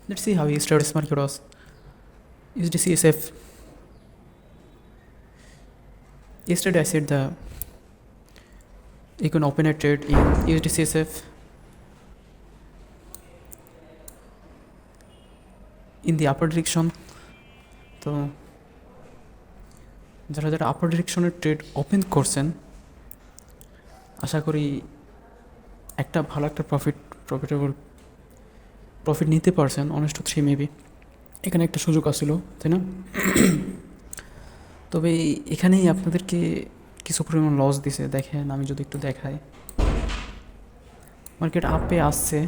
Let's see how yesterday's market was. USDCSF. Yesterday I said you can open a trade in USDCSF in the upper direction. তো যারা যারা আপার ডিরেকশনের trade open করছেন আশা করি একটা ভালো একটা প্রফিট নিতে পারছেন। অনেস্ট 3 মেবি এখানে একটা সুযোগ আসছিল, তাই না? তবে এখানেই আপনাদেরকে কিছু পরিমাণ লস দিছে। দেখেন, আমি যদি একটু দেখাই, মার্কেট আপে আসছে,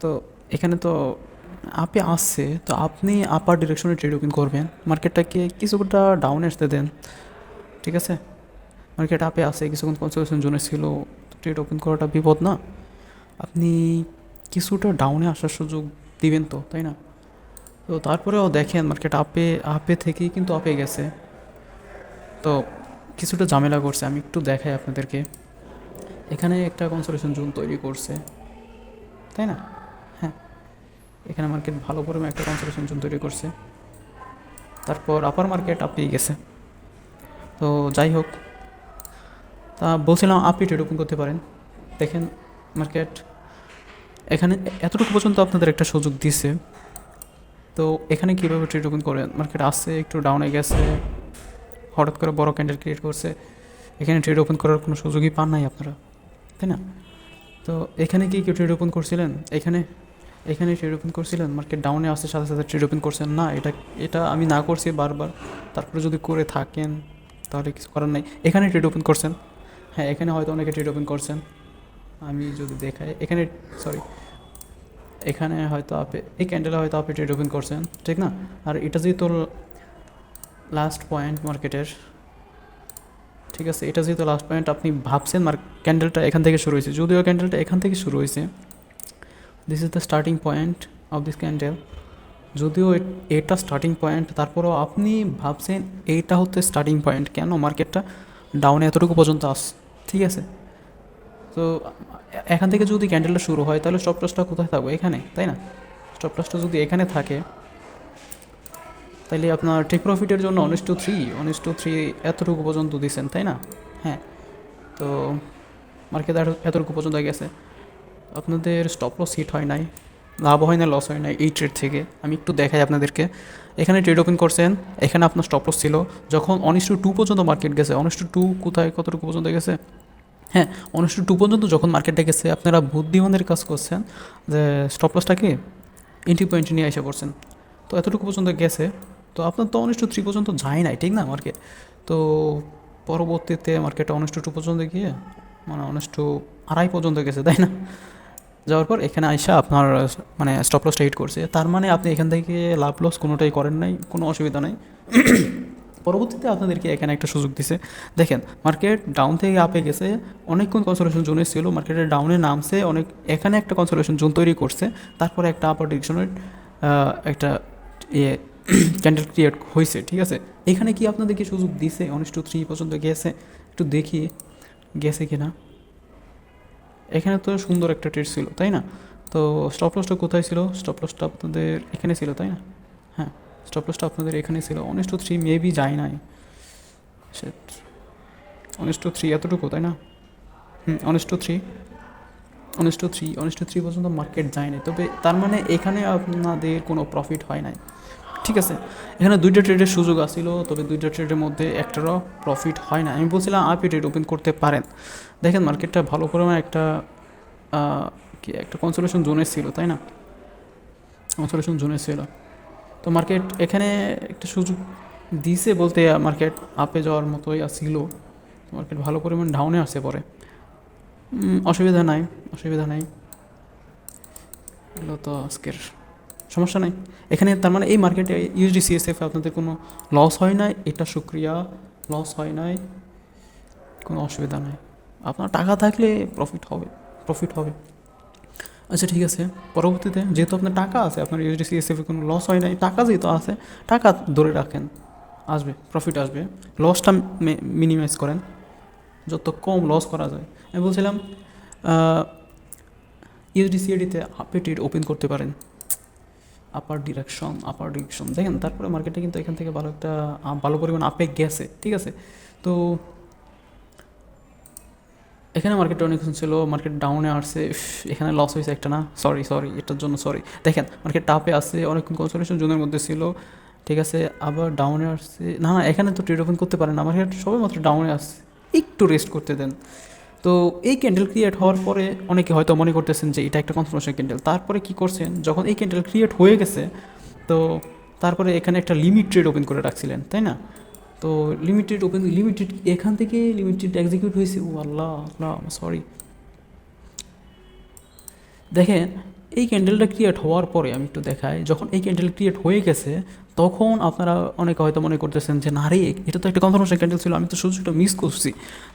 তো এখানে তো আপে আসছে, তো আপনি আপার ডিরেকশনে ট্রেড ওপেন করবেন, মার্কেটটাকে কিছুটা ডাউনে আসতে দেন, ঠিক আছে? মার্কেট আপে আসে, কিছুক্ষণ কনসোলেশন জোনে ছিল, ট্রেড ওপেন করাটা বিপদ না? আপনি কিছুটা ডাউনে আসার সুযোগ দিবেন তো, তাই না? তো তারপরেও দেখেন মার্কেট আপে থেকেই কিন্তু আপে গেছে, তো কিছুটা ঝামেলা করছে। আমি একটু দেখাই আপনাদেরকে। এখানে একটা কনসোলেশন জোন তৈরি করছে, তাই না? হ্যাঁ, এখানে মার্কেট ভালো পরিমাণে একটা কনসোলেশন জোন তৈরি করছে, তারপর আপার মার্কেট আপেই গেছে। তো যাই হোক, তা বলছিলাম আপনি ট্রেড ওপেন করতে পারেন। দেখেন মার্কেট এখানে এতটুকু পর্যন্ত আপনাদের একটা সুযোগ দিছে, তো এখানে কীভাবে ট্রেড ওপেন করেন? মার্কেট আসছে, একটু ডাউনে গেছে, হঠাৎ করে বড় ক্যান্ডেল ক্রিয়েট করছে, এখানে ট্রেড ওপেন করার কোনো সুযোগই পান নাই আপনারা, তাই না? তো এখানে কি কেউ ট্রেড ওপেন করছিলেন? এখানে ট্রেড ওপেন করছিলেন? মার্কেট ডাউনে আসতে সাথে সাথে ট্রেড ওপেন করছেন না? এটা আমি না করছি বারবার, তারপরে যদি করে থাকেন তাহলে কিছু করার নাই। এখানে ট্রেড ওপেন করছেন, হ্যাঁ, এখানে হয়তো অনেকে ট্রেড ওপেন করছেন। আমি যদি দেখাই, এখানে হয়তো আপনি এই ক্যান্ডেলে হয়তো আপনি ট্রেড ওপেন করছেন, ঠিক না? আর এটা যেহেতু লাস্ট পয়েন্ট মার্কেটের, ঠিক আছে, এটা যেহেতু লাস্ট পয়েন্ট, আপনি ভাবছেন ক্যান্ডেলটা এখান থেকে শুরু হয়েছে, যদিও ক্যান্ডেলটা এখান থেকে শুরু হয়েছে, this is the starting point of this candle, যদিও এটা স্টার্টিং পয়েন্ট, তারপরেও আপনি ভাবছেন এইটা হচ্ছে স্টার্টিং পয়েন্ট। কেন? মার্কেটটা ডাউনে এতটুকু পর্যন্ত ঠিক আছে? তো এখান থেকে যদি ক্যান্ডেলটা শুরু হয় তাহলে স্টপ লসটা কোথায় থাকবে? এখানে, তাই না? স্টপ লসটা যদি এখানে থাকে তাহলে আপনার টেক প্রফিটের জন্য 1:3 এতটুকু পর্যন্ত দিচ্ছেন, তাই না? হ্যাঁ, তো মার্কেট এতটুকু পর্যন্ত গেছে, আপনাদের স্টপ লস হিট হয় নাই, লাভ হয় না, লস হয় নাই এই ট্রেড থেকে। আমি একটু দেখাই আপনাদেরকে। এখানে ট্রেড ওপেন করছেন, এখানে আপনার স্টপ লস ছিল যখন 1:2 পর্যন্ত মার্কেট গেছে। 1:2 কোথায়, কতটুকু পর্যন্ত গেছে? হ্যাঁ, 1:2 পর্যন্ত যখন মার্কেটে গেছে, আপনারা বুদ্ধিমানের কাজ করছেন যে স্টপ লসটাকে এন্ট্রি পয়েন্টে নিয়ে এসে পড়ছেন। তো এতটুকু পর্যন্ত গেছে, তো আপনার তো 1:3 পর্যন্ত যায় নাই, ঠিক না মার্কেট? তো পরবর্তীতে মার্কেটটা 1:2 পর্যন্ত গিয়ে মানে 1:2.5 পর্যন্ত গেছে, তাই না? যাওয়ার পর এখানে আইসা আপনার মানে স্টপ লসটা হিট করছে, তার মানে আপনি এখান থেকে লাভ লস কোনোটাই করেন নাই, কোনো অসুবিধা নাই। পরবর্তীতে আপনাদেরকে এখানে একটা সুযোগ দিছে। দেখেন মার্কেট ডাউন থেকে আপে গেছে, অনেকক্ষণ কনসোলেশন জোনে ছিল, মার্কেটের ডাউনে নামছে অনেক, এখানে একটা কনসোলেশন জোন তৈরি করছে, তারপরে একটা আপার ডিরেকশনের একটা ইয়ে ক্যান্ডেল ক্রিয়েট হয়েছে, ঠিক আছে? এখানে কি আপনাদেরকে সুযোগ দিছে? 1:3 পর্যন্ত গেছে, একটু দেখি গেছে কি না। এখানে তো সুন্দর একটা ট্রেড ছিল, তাই না? তো স্টপ লসটা কোথায় ছিল? স্টপ লসটা আপনাদের এখানে ছিল, তাই না? হ্যাঁ, স্টপ লসটা আপনাদের এখানে ছিল। 1:3 মেবি যায় নাই, সে 1:3 এতটুকু, তাই না? 1:3 পর্যন্ত মার্কেট যায় নাই, তবে তার মানে এখানে আপনাদের কোনো প্রফিট হয় নাই, ঠিক আছে? এখানে দুইটা ট্রেডের সুযোগ আসছিল, তবে দুইটা ট্রেডের মধ্যে একটারও প্রফিট হয় না। আমি বলছিলাম আপনি ট্রেড ওপেন করতে পারেন। দেখেন মার্কেটটা ভালো পরিমাণে একটা কনসোলেশন জোনে ছিল, তাই না? কনসোলেশন জোনে ছিল, তো মার্কেট এখানে একটা সুযোগ দিছে বলতে মার্কেট আপে যাওয়ার মতোই আসছিল, মার্কেট ভালো পরিমাণ ডাউনে আসছে পরে। অসুবিধা নাই, অসুবিধা নাই, এগুলো তো আজকের সমস্যা নাই। এখানে তার মানে এই মার্কেটে USDCSF আপনাদের কোনো লস হয় নাই, এটা শুক্রিয়া, লস হয় নাই, কোনো অসুবিধা নাই। আপনার টাকা থাকলে প্রফিট হবে। আচ্ছা ঠিক আছে, পরবর্তীতে যেহেতু আপনার টাকা আছে, আপনার USDCSF কোনো লস হয় নাই, টাকা যেহেতু আছে, টাকা ধরে রাখেন, আসবে প্রফিট আসবে। লসটা মিনিমাইজ করেন, যত কম লস করা যায়। আমি বলছিলাম USDCAD-তে আপনি ট্রেড ওপেন করতে পারেন, আপার ডিরেকশন দেখেন। তারপরে মার্কেটে কিন্তু এখান থেকে ভালো একটা ভালো পরিমাণ আপে গেছে, ঠিক আছে। তো এখানে মার্কেটে অনেক কিছু ছিল, মার্কেট ডাউনে আসছে, এখানে লস হয়েছে একটা না, সরি এটার জন্য সরি। দেখেন মার্কেট টাপে আসছে, অনেকক্ষণ কনসোলেশন জোনের মধ্যে ছিল, ঠিক আছে, আবার ডাউনে আসছে। না এখানে তো ট্রেড ওপেন করতে পারে না, মার্কেট সবে মাত্র ডাউনে আসছে, একটু রেস্ট করতে দেন। তো এই ক্যান্ডেল ক্রিয়েট হওয়ার পরে অনেকে হয়তো মনে করতেছেন যে এটা একটা কনফার্মেশন ক্যান্ডেল। তারপরে কি করছেন, যখন এই ক্যান্ডেল ক্রিয়েট হয়ে গেছে, তো তারপরে এখানে একটা লিমিট ট্রেড ওপেন করে রাখছিলেন, তাই না? তো লিমিটেড এখান থেকে লিমিটেড এক্সিকিউট হয়েছে। ও আল্লাহ আল্লাহ সরি। দেখেন এই ক্যান্ডেলটা ক্রিয়েট হওয়ার পরে আমি একটু দেখাই, যখন এই ক্যান্ডেল ক্রিয়েট হয়ে গেছে তখন আপনারা অনেকে হয়তো মনে করতেছেন যে না রে, এটা তো একটা কনফার্মেশন ক্যান্ডেল ছিল, আমি তো সুযোগটা মিস করছি।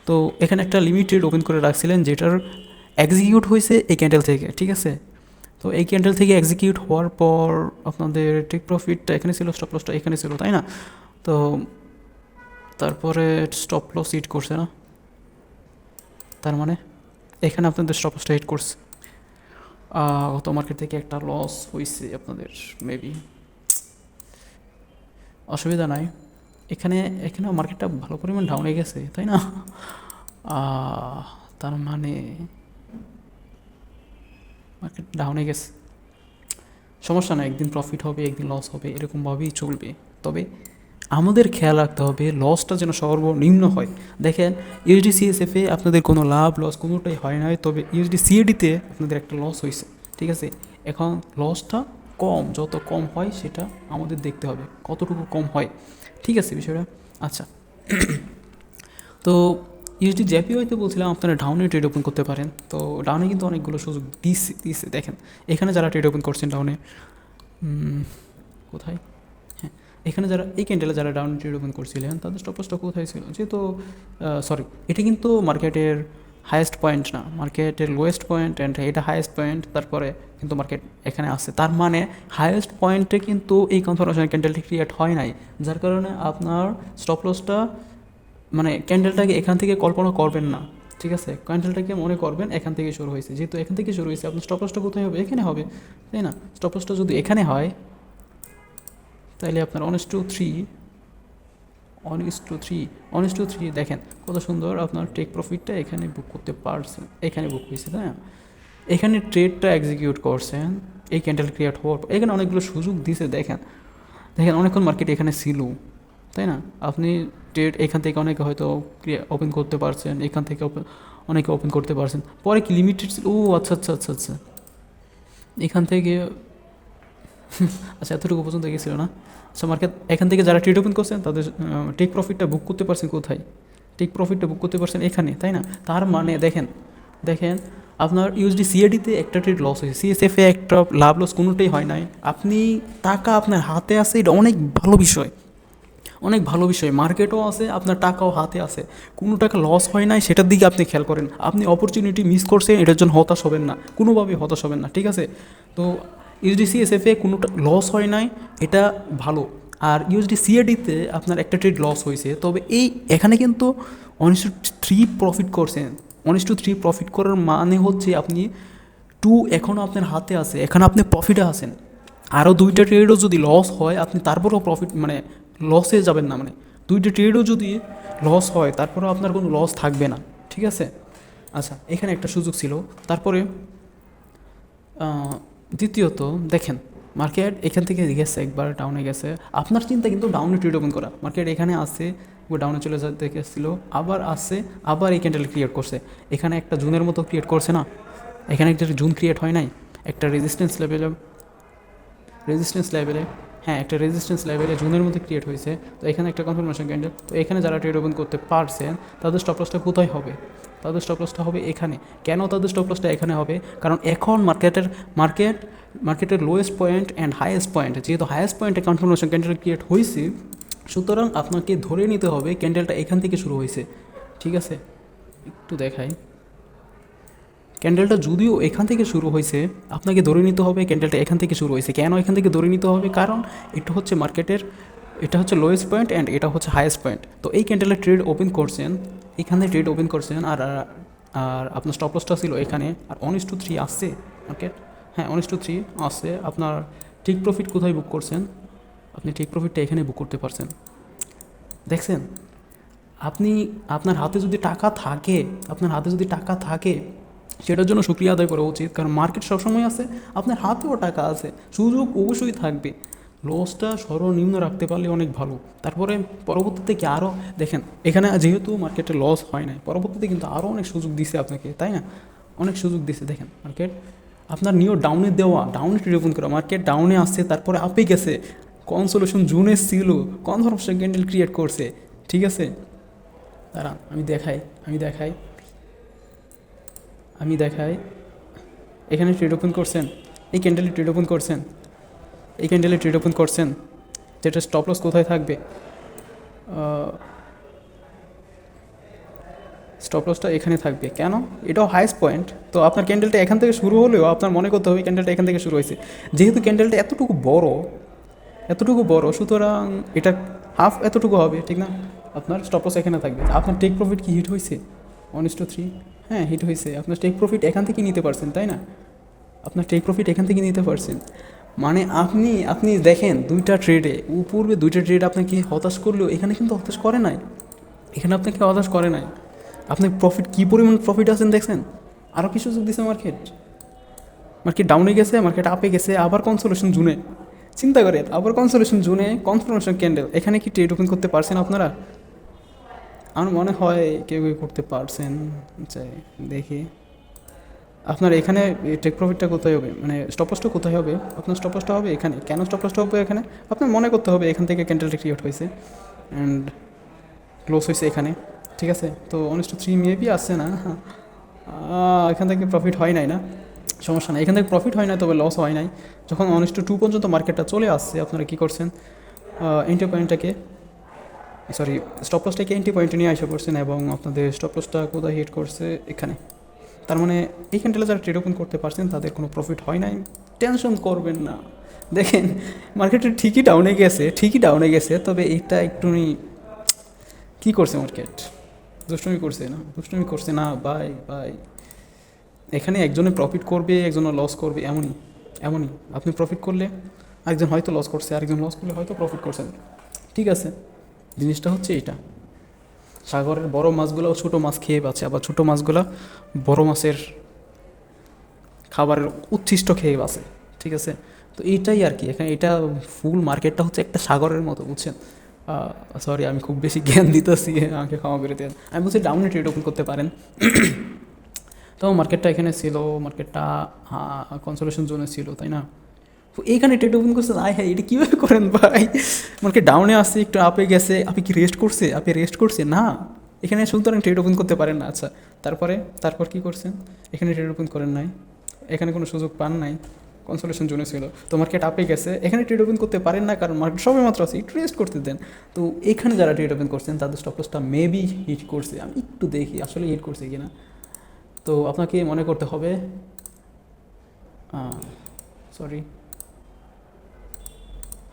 তো এখানে একটা লিমিটেড ওপেন করে রাখছিলেন যেটার এক্সিকিউট হয়েছে এই ক্যান্ডেল থেকে, ঠিক আছে। তো এই ক্যান্ডেল থেকে এক্সিকিউট হওয়ার পর আপনাদের টেক প্রফিটটা এখানে ছিল, স্টপ লসটা এখানে ছিল, তাই না? তো তারপরে স্টপ লস হিট করছে না, তার মানে এখানে আপনাদের স্টপ লসটা হিট করছে। গত মার্কেট থেকে একটা লস হয়েছে আপনাদের মেবি, অসুবিধা নাই। এখানেও মার্কেটটা ভালো পরিমাণ ডাউনে গেছে, তাই না? তার মানে মার্কেট ডাউনে গেছে, সমস্যা না, একদিন প্রফিট হবে একদিন লস হবে, এরকমভাবেই চলবে। তবে আমাদের খেয়াল রাখতে হবে লসটা যেন সর্বনিম্ন হয়। দেখেন ইউএসডি সিএসএফে আপনাদের কোনো লাভ লস কোনোটাই হয় নাই, তবে ইউএসডি সিএডিতে আপনাদের একটা লস হয়েছে, ঠিক আছে। এখন লসটা কম, যত কম হয় সেটা আমাদের দেখতে হবে কতটুকু কম হয়, ঠিক আছে বিষয়টা। আচ্ছা তো ইউএসডি জ্যাপিওতে বলছিলাম আপনারা ডাউনে ট্রেড ওপেন করতে পারেন। তো ডাউনে কিন্তু অনেকগুলো সুযোগ দিছে দেখেন, এখানে যারা ট্রেড ওপেন করছেন ডাউনে, কোথায়, হ্যাঁ এখানে যারা এই ক্যান্ডেলে যারা ডাউন ট্রেড ওপেন করছিলেন তাদের স্টপ লসটা কোথায় ছিল, যেহেতু সরি এটা কিন্তু মার্কেটের হায়েস্ট পয়েন্ট না, মার্কেটের লোয়েস্ট পয়েন্ট অ্যান্ড এটা হায়েস্ট পয়েন্ট, তারপরে কিন্তু মার্কেট এখানে আসছে, তার মানে হায়েস্ট পয়েন্টে কিন্তু এই কনফার্মেশন ক্যান্ডেলটি ক্রিয়েট হয় নাই, যার কারণে আপনার স্টপ লসটা মানে ক্যান্ডেলটাকে এখান থেকে কল্পনা করবেন না, ঠিক আছে। ক্যান্ডেলটাকে মনে করবেন এখান থেকে শুরু হয়েছে, যেহেতু এখান থেকে শুরু হয়েছে আপনার স্টপ লসটা কোথায় হবে, এখানে হবে, তাই না? স্টপ লসটা যদি এখানে হয় তাইলে আপনার 1:3 দেখেন কত সুন্দর আপনার টেক প্রফিটটা এখানে বুক করতে পারছেন, এখানে বুক হয়েছে, তাই না? এখানে ট্রেডটা এক্সিকিউট করছেন এই ক্যান্ডেল ক্রিয়েট হওয়ার পর, এখানে অনেকগুলো সুযোগ দিছে দেখেন। অনেকক্ষণ মার্কেট এখানে ছিল, তাই না? আপনি ট্রেড এখান থেকে অনেকে হয়তো ওপেন করতে পারছেন, এখান থেকে অনেকে ওপেন করতে পারছেন, পরে কি লিমিটেড ছিল, ও আচ্ছা আচ্ছা আচ্ছা আচ্ছা, এখান থেকে আচ্ছা এতটুকু পর্যন্ত গেছিল না। আচ্ছা মার্কেট এখান থেকে যারা ট্রেড ওপেন করছেন তাদের টেক প্রফিটটা বুক করতে পারছেন কোথায়, টেক প্রফিটটা বুক করতে পারছেন এখানে, তাই না? তার মানে দেখেন আপনার ইউএসডি সিএডিতে একটা ট্রেড লস হয়েছে, সিএসএফে একটা লাভ লস কোনোটাই হয় নাই, আপনি টাকা আপনার হাতে আছে, এটা অনেক ভালো বিষয়, অনেক ভালো বিষয়। মার্কেটও আছে, আপনার টাকাও হাতে আছে, কোনো টাকা লস হয় নাই সেটার দিকে আপনি খেয়াল করেন। আপনি অপরচুনিটি মিস করছেন, এটার জন্য হতাশ হবেন না, কোনোভাবেই হতাশ হবেন না, ঠিক আছে। তো ইউএসডি সিএসএফে কোনোটা লস হয় নাই, এটা ভালো। আর ইউএসডি সিএডিতে আপনার একটা ট্রেড লস হয়েছে, তবে এখানে কিন্তু 1:3 প্রফিট করছেন। 1:3 প্রফিট করার মানে হচ্ছে আপনি 2 এখনও আপনার হাতে আছে, এখানে আপনি প্রফিটে আছেন। আরও 2টা ট্রেডও যদি লস হয় আপনি তারপরেও প্রফিট মানে লসে যাবেন না, মানে 2টা ট্রেডও যদি লস হয় তারপরেও আপনার কোনো লস থাকবে না, ঠিক আছে। আচ্ছা এখানে একটা সুযোগ ছিল। তারপরে দ্বিতীয়ত দেখেন মার্কেট এখান থেকে গেছে, একবার ডাউনে গেছে, আপনার চিন্তা কিন্তু ডাউনে ট্রেড ওপেন করা, মার্কেট এখানে আসে ডাউনে চলে যেতে গেছিলো, আবার আসছে, আবার এই ক্যান্ডেল ক্রিয়েট করছে, এখানে একটা জুনের মতো ক্রিয়েট করছে না, এখানে একটা জুন ক্রিয়েট হয় নাই, একটা রেজিস্ট্যান্স লেভেলে হ্যাঁ একটা রেজিস্ট্যান্স লেভেলে জুনের মধ্যে ক্রিয়েট হয়েছে। তো এখানে একটা কনফার্মেশন ক্যান্ডেল, তো এখানে যারা ট্রেড ওপেন করতে পারছেন তাদের স্টপ লসটা কোথায় হবে, তাদের স্টপ লসটা হবে এখানে। কেন তাদের স্টপ লসটা এখানে হবে, কারণ এখন মার্কেটের lowest point and highest point, যেহেতু হাইয়েস্ট পয়েন্টে কনফার্মেশন ক্যান্ডেল ক্রিয়েট হয়েছে, সুতরাং আপনাকে ধরে নিতে হবে ক্যান্ডেলটা এখান থেকে শুরু হয়েছে, ঠিক আছে। একটু দেখাই, ক্যান্ডেলটা যদিও এখান থেকে শুরু হয়েছে আপনাকে ধরে নিতে হবে ক্যান্ডেলটা এখান থেকে শুরু হয়েছে। কেন এখান থেকে ধরে নিতে হবে, কারণ এটা হচ্ছে মার্কেটের, এটা হচ্ছে লোয়েস্ট পয়েন্ট অ্যান্ড এটা হচ্ছে হাইয়েস্ট পয়েন্ট। তো এই ক্যান্ডেলের ট্রেড ওপেন করছেন, এখানে ট্রেড ওপেন করছেন, আর আপনার স্টপ লসটা ছিল এখানে, আর 1:3 আসছে মার্কেট, হ্যাঁ 1:3 আসছে, আপনার ঠিক প্রফিট কোথায় বুক করছেন? আপনি ঠিক প্রফিটটা এখানে বুক করতে পারছেন। দেখছেন, আপনি আপনার হাতে যদি টাকা থাকে, সেটার জন্য শুকরিয়া আদায় করা উচিত, কারণ মার্কেট সবসময় আছে, আপনার হাতেও টাকা আছে, সুযোগ অবশ্যই থাকবে। লসটা সর্বনিম্ন রাখতে পারলে অনেক ভালো। তারপরে পরবর্তীতে কি আরও দেখেন, এখানে যেহেতু মার্কেটে লস হয় নাই, পরবর্তীতে কিন্তু আরও অনেক সুযোগ দিছে আপনাকে, তাই না? অনেক সুযোগ দিছে। দেখেন মার্কেট আপনার নিয়েও ডাউনে দেওয়া, ডাউনে ট্রেড ওপেন করা, মার্কেট ডাউনে আসছে, তারপরে আপে গেছে, কনসোলেশন জোনে ছিল, কনফার্মেশন ক্যান্ডেল ক্রিয়েট করছে, ঠিক আছে? দাঁড়ান আমি দেখাই এখানে ট্রেড ওপেন করছেন, এই ক্যান্ডেলে ট্রেড ওপেন করছেন, যেটা স্টপ লস কোথায় থাকবে? স্টপ লসটা এখানে থাকবে। কেন? এটাও হাইস্ট পয়েন্ট। তো আপনার ক্যান্ডেলটা এখান থেকে শুরু হলেও আপনার মনে করতে হবে ক্যান্ডেলটা এখান থেকে শুরু হয়েছে। যেহেতু ক্যান্ডেলটা এতটুকু বড়, সুতরাং এটা হাফ এতটুকু হবে, ঠিক না? আপনার স্টপ লস এখানে থাকবে। আপনার টেক প্রফিট কি হিট হয়েছে? 1:3, হ্যাঁ হিট হয়েছে। আপনার টেক প্রফিট এখান থেকে নিতে পারছেন, তাই না? মানে আপনি দেখেন দুইটা ট্রেডে, পূর্বে দুইটা ট্রেড আপনাকে হতাশ করলেও এখানে কিন্তু হতাশ করে নাই। আপনি প্রফিট কী পরিমাণ প্রফিট আছেন দেখছেন? আরও কি সুযোগ দিচ্ছে মার্কেট ডাউনে গেছে, মার্কেট আপে গেছে, আবার কনসোলেশন জুনে, চিন্তা করেন, আবার কনসোলেশন জুনে কনফার্মেশন ক্যান্ডেল। এখানে কি ট্রেড ওপেন করতে পারছেন আপনারা? আমার মনে হয় কেউ করতে পারছেন। দেখি আপনার এখানে টেক প্রফিটটা কোথায় হবে, মানে স্টপ লসটা কোথায় হবে? আপনার স্টপ লসটা হবে এখানে। কেন স্টপ লসটা হবে এখানে? আপনার মনে করতে হবে এখান থেকে ক্যান্ডেলটা ক্রিয়েট হয়েছে অ্যান্ড ক্লোজ হয়েছে এখানে, ঠিক আছে? তো 1:3 মেবি আসছে না, এখান থেকে প্রফিট হয় নাই না, সমস্যা নাই, এখান থেকে প্রফিট হয় নাই, তবে লস হয় নাই। যখন 1:2 পর্যন্ত মার্কেটটা চলে আসছে, আপনারা কী করছেন? স্টপ লসটাকে এন্ট্রি পয়েন্টে নিয়ে আসা করছেন, এবং আপনাদের স্টপ লসটা কোথায় হিট করছে? এখানে। তার মানে এই ক্যান্ডেলে যারা ট্রেড ওপেন করতে পারছেন তাদের কোনো প্রফিট হয় নাই। টেনশন করবেন না। দেখেন মার্কেটে ঠিকই ডাউনে গেছে, তবে এটা একটু কী করছে মার্কেট? দুষ্টুমি করছে না ভাই। এখানে একজনে প্রফিট করবে, একজনে লস করবে, এমনই। আপনি প্রফিট করলে একজন হয়তো লস করছে, আরেকজন লস করলে হয়তো প্রফিট করছেন, ঠিক আছে? জিনিসটা হচ্ছে এটা। সাগরের বড় মাছগুলো ছোটো মাছ খেয়ে বাঁচে, আবার ছোটো মাছগুলো বড় মাছের খাবারের উচ্ছিষ্ট খেয়ে বাঁচে, ঠিক আছে? তো এইটাই আর কি। এখানে এটা ফুল মার্কেটটা হচ্ছে একটা সাগরের মতো, বুঝছেন? সরি, আমি খুব বেশি জ্ঞান দিতেছি, আমাকে ক্ষমা করে দেন। আমি বলছি ডাউনে ট্রেড ওপেন করতে পারেন। তো মার্কেটটা এখানে ছিল, মার্কেটটা কনসোলেশন জোনে ছিল, তাই না? তো এইখানে ট্রেড ওপেন করছে, হ্যাঁ এটা কীভাবে করেন ভাই? মার্কেট ডাউনে আসছে, একটু আপে গেছে, আপনি কি রেস্ট করছে না, এখানে সুতরাং ট্রেড ওপেন করতে পারেন না। আচ্ছা, তারপর কি করছেন? এখানে ট্রেড ওপেন করেন নাই, এখানে কোনো সুযোগ পান নাই, কনসোলেশন জোনে ছিল, তো মার্কেট আপে গেছে, এখানে ট্রেড ওপেন করতে পারেন না, কারণ মার্কেট সবে মাত্র আছে, একটু রেস্ট করতে দেন। তো এখানে যারা ট্রেড ওপেন করছেন তাদের স্টপ লসটা মেবি হিট করছে, আমি একটু দেখি আসলে হিট করছে কিনা। তো আপনাকে মনে করতে হবে,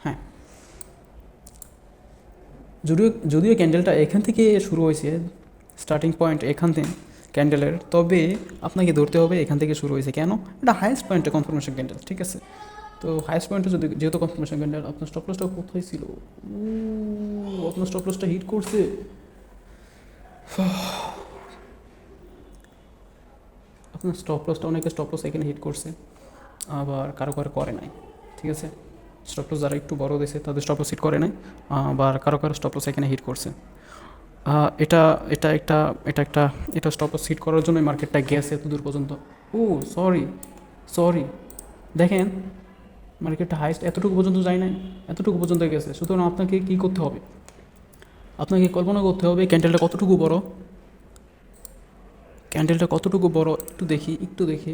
হ্যাঁ, যদিও ক্যান্ডেলটা এখান থেকে শুরু হয়েছে, স্টার্টিং পয়েন্ট এখান থেকে ক্যান্ডেলের, তবে আপনাকে ধরতে হবে এখান থেকে শুরু হয়েছে। কেন? এটা হাইয়েস্ট পয়েন্টে কনফার্মেশন ক্যান্ডেল, ঠিক আছে? তো হাইয়েস্ট পয়েন্টে যেহেতু কনফার্মেশন ক্যান্ডেল, আপনার স্টপ লসটা কোথায় ছিল? আপনার স্টপ লসটা হিট করছে। আপনার অনেকে স্টপ লস এখানে হিট করছে, আবার কারো করে নাই, ঠিক আছে? স্টপ লস যারা একটু বড় দিয়েছে তাদের স্টপ লস হিট করে নাই, আবার কারো স্টপ লস এখানে হিট করছে। এটা স্টপ লস হিট করার জন্য মার্কেটটা গেছে এত দূর পর্যন্ত। সরি, দেখেন মার্কেটটা হাইস্ট এতটুকু পর্যন্ত যায় নাই, এতটুকু পর্যন্ত গেছে। সুতরাং আপনাকে কী করতে হবে? আপনাকে কল্পনা করতে হবে ক্যান্ডেলটা কতটুকু বড়, একটু দেখি।